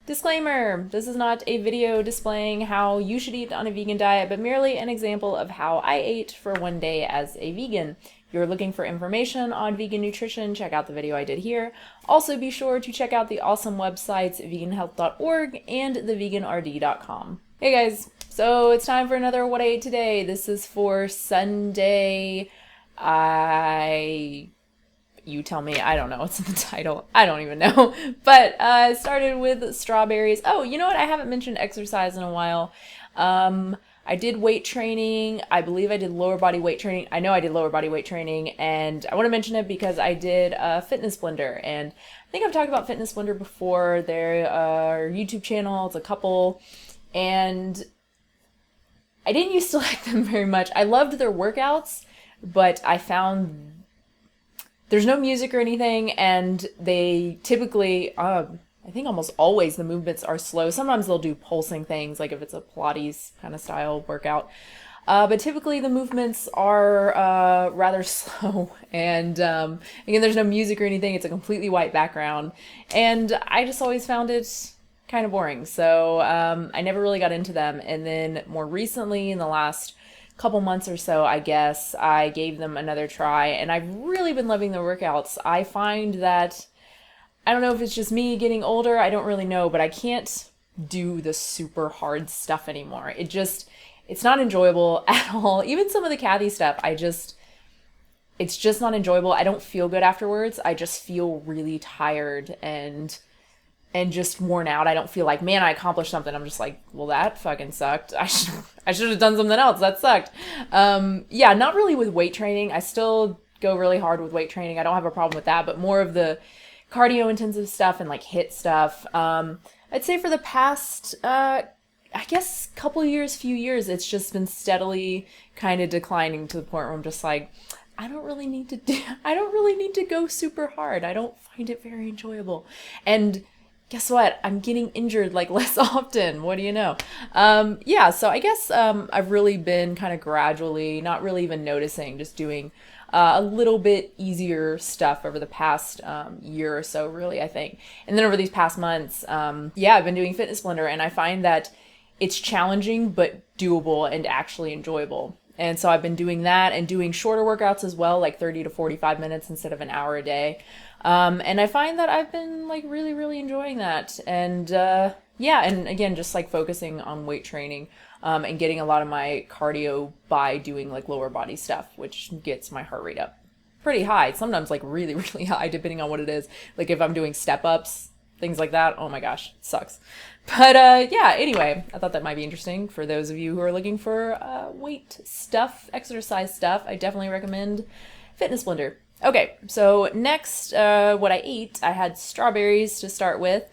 Disclaimer, this is not a video displaying how you should eat on a vegan diet, but merely an example of how I ate for one day as a vegan. If you're looking for information on vegan nutrition, check out the video I did here. Also be sure to check out the awesome websites veganhealth.org and theveganrd.com. Hey guys, so it's time for another What I Ate Today. This is for Sunday. You tell me, I don't know what's in the title. I don't even know. But I started with strawberries. Oh, you know what? I haven't mentioned exercise in a while. I did weight training. I believe I did lower body weight training. I know I did lower body weight training, and I want to mention it because I did a Fitness Blender, and I think I've talked about Fitness Blender before. Their YouTube channel, it's a couple, and I didn't used to like them very much. I loved their workouts, but I found there's no music or anything, and they typically, I think almost always the movements are slow. Sometimes they'll do pulsing things, like if it's a Pilates kind of style workout. But typically the movements are rather slow. And again, there's no music or anything. It's a completely white background. And I just always found it kind of boring. So I never really got into them. And then more recently, in the last couple months or so, I guess, I gave them another try, and I've really been loving their workouts. I find that, I don't know if it's just me getting older, I don't really know, but I can't do the super hard stuff anymore. It's not enjoyable at all. Even some of the Kathy stuff, it's just not enjoyable. I don't feel good afterwards. I just feel really tired and just worn out. I don't feel like, man, I accomplished something. I'm just like, well, that fucking sucked. I should have done something else. That sucked. Yeah, not really with weight training. I still go really hard with weight training. I don't have a problem with that, but more of the cardio intensive stuff and like HIIT stuff. I'd say for the past, I guess few years, it's just been steadily kind of declining to the point where I'm just like, I don't really need to go super hard. I don't find it very enjoyable. And guess what? I'm getting injured like less often. What do you know? Yeah, so I guess I've really been kind of gradually, not really even noticing, just doing a little bit easier stuff over the past year or so, really, I think. And then over these past months, yeah, I've been doing Fitness Blender, and I find that it's challenging but doable and actually enjoyable. And so I've been doing that and doing shorter workouts as well, like 30 to 45 minutes instead of an hour a day. And I find that I've been like really, really enjoying that. And yeah, and again, just like focusing on weight training and getting a lot of my cardio by doing like lower body stuff, which gets my heart rate up pretty high. Sometimes like really, really high, depending on what it is. Like if I'm doing step ups, things like that. Oh my gosh, it sucks. But yeah, anyway, I thought that might be interesting for those of you who are looking for weight stuff, exercise stuff. I definitely recommend Fitness Blender. Okay, so next, what I ate, I had strawberries to start with.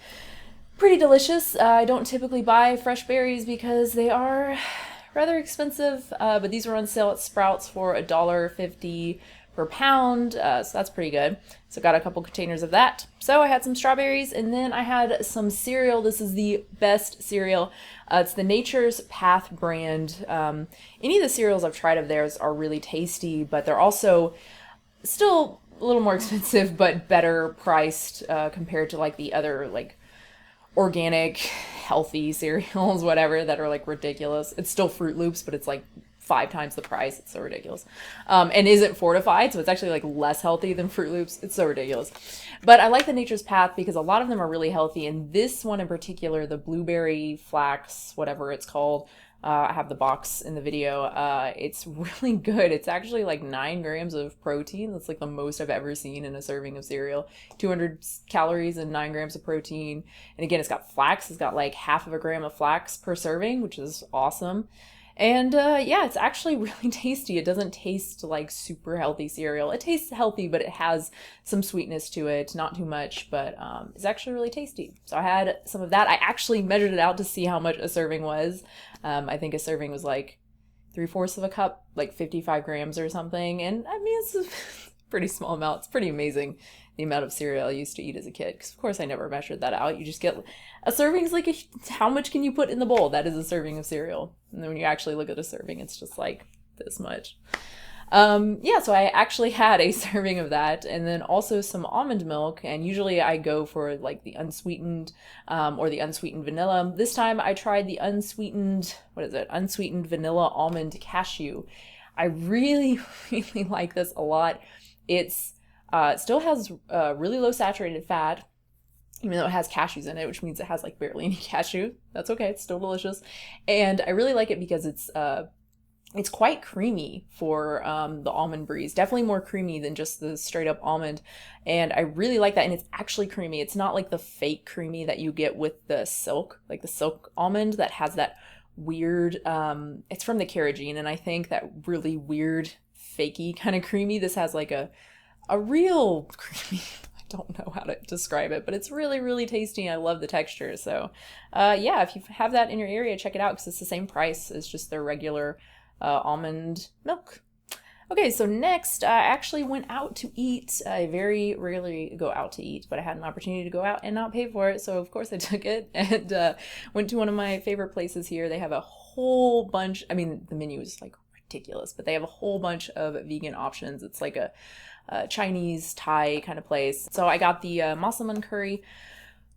Pretty delicious. I don't typically buy fresh berries because they are rather expensive, but these were on sale at Sprouts for $1.50 per pound, so that's pretty good. So got a couple containers of that. So I had some strawberries, and then I had some cereal. This is the best cereal. It's the Nature's Path brand. Any of the cereals I've tried of theirs are really tasty, but they're also still a little more expensive, but better priced compared to like the other like organic, healthy cereals, whatever, that are like ridiculous. It's still Fruit Loops, but it's like 5 times the price. It's so ridiculous. And isn't fortified, so it's actually like less healthy than Fruit Loops. It's so ridiculous. But I like the Nature's Path because a lot of them are really healthy, and this one in particular, the blueberry flax, whatever it's called, I have the box in the video. It's really good. It's actually like 9 grams of protein. That's like the most I've ever seen in a serving of cereal. 200 calories and 9 grams of protein. And again, it's got flax. It's got like half of a gram of flax per serving, which is awesome. And yeah, it's actually really tasty. It doesn't taste like super healthy cereal. It tastes healthy, but it has some sweetness to it. Not too much, but it's actually really tasty. So I had some of that. I actually measured it out to see how much a serving was. I think a serving was like 3/4 of a cup, like 55 grams or something. And I mean, it's a pretty small amount. It's pretty amazing the amount of cereal I used to eat as a kid. Because of course I never measured that out. You just get a serving is like how much can you put in the bowl? That is a serving of cereal. And then when you actually look at a serving, it's just like this much. Yeah, so I actually had a serving of that, and then also some almond milk. And usually I go for like the unsweetened or the unsweetened vanilla. This time I tried the unsweetened, what is it? Unsweetened vanilla almond cashew. I really, really like this a lot. It's it still has really low saturated fat, even though it has cashews in it, which means it has like barely any cashew. That's okay, it's still delicious. And I really like it because it's quite creamy for the almond bries. Definitely more creamy than just the straight up almond. And I really like that. And it's actually creamy. It's not like the fake creamy that you get with the silk, like the silk almond that has that weird, it's from the carrageenan, and I think that really weird, fakey kind of creamy. This has like a real creamy, I don't know how to describe it, but it's really, really tasty. I love the texture. So yeah, if you have that in your area, check it out because it's the same price as just their regular almond milk. Okay, so next I actually went out to eat. I very rarely go out to eat, but I had an opportunity to go out and not pay for it, so of course I took it and went to one of my favorite places here. They have a whole bunch, I mean, the menu is like ridiculous, but they have a whole bunch of vegan options. It's like a Chinese Thai kind of place. So I got the massaman curry,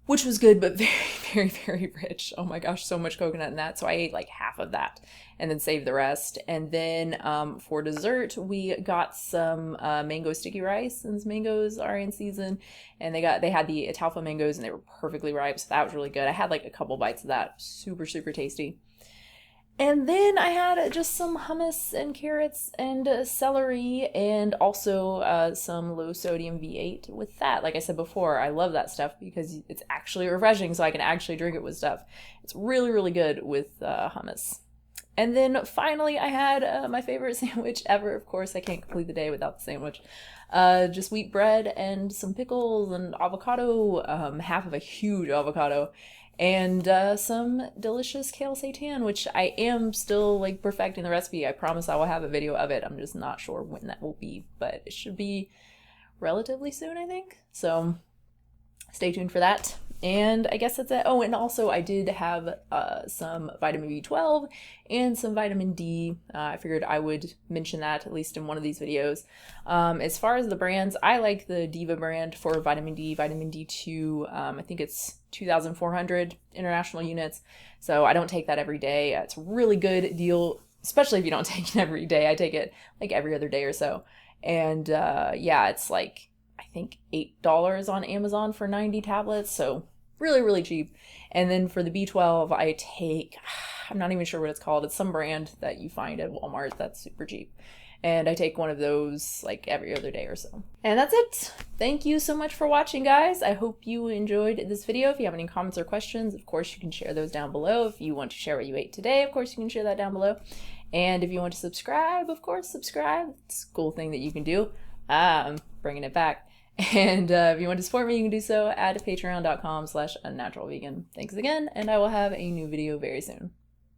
which was good, but very, very, very rich. Oh my gosh, so much coconut in that. So I ate like half of that and then saved the rest. And then for dessert, we got some mango sticky rice, since mangoes are in season. And they had the Atalfa mangoes and they were perfectly ripe. So that was really good. I had like a couple bites of that. Super, super tasty. And then I had just some hummus and carrots and celery and also some low sodium V8 with that. Like I said before, I love that stuff because it's actually refreshing, so I can actually drink it with stuff. It's really, really good with hummus. And then finally I had my favorite sandwich ever. Of course, I can't complete the day without the sandwich. Just wheat bread and some pickles and avocado, half of a huge avocado. And some delicious kale seitan, which I am still like perfecting the recipe. I promise I will have a video of it. I'm just not sure when that will be, but it should be relatively soon, I think. So stay tuned for that. And I guess that's it. Oh, and also I did have some vitamin B12 and some vitamin D. I figured I would mention that at least in one of these videos. As far as the brands, I like the Diva brand for vitamin D, vitamin D2. I think it's 2,400 international units. So I don't take that every day. It's a really good deal, especially if you don't take it every day. I take it like every other day or so. And yeah, it's like, I think $8 on Amazon for 90 tablets. So really, really cheap. And then for the B12, I take, I'm not even sure what it's called. It's some brand that you find at Walmart that's super cheap. And I take one of those like every other day or so. And that's it. Thank you so much for watching, guys. I hope you enjoyed this video. If you have any comments or questions, of course, you can share those down below. If you want to share what you ate today, of course, you can share that down below. And if you want to subscribe, of course, subscribe. It's a cool thing that you can do. I'm bringing it back. And if you want to support me, you can do so at patreon.com/unnaturalvegan. Thanks again, and I will have a new video very soon.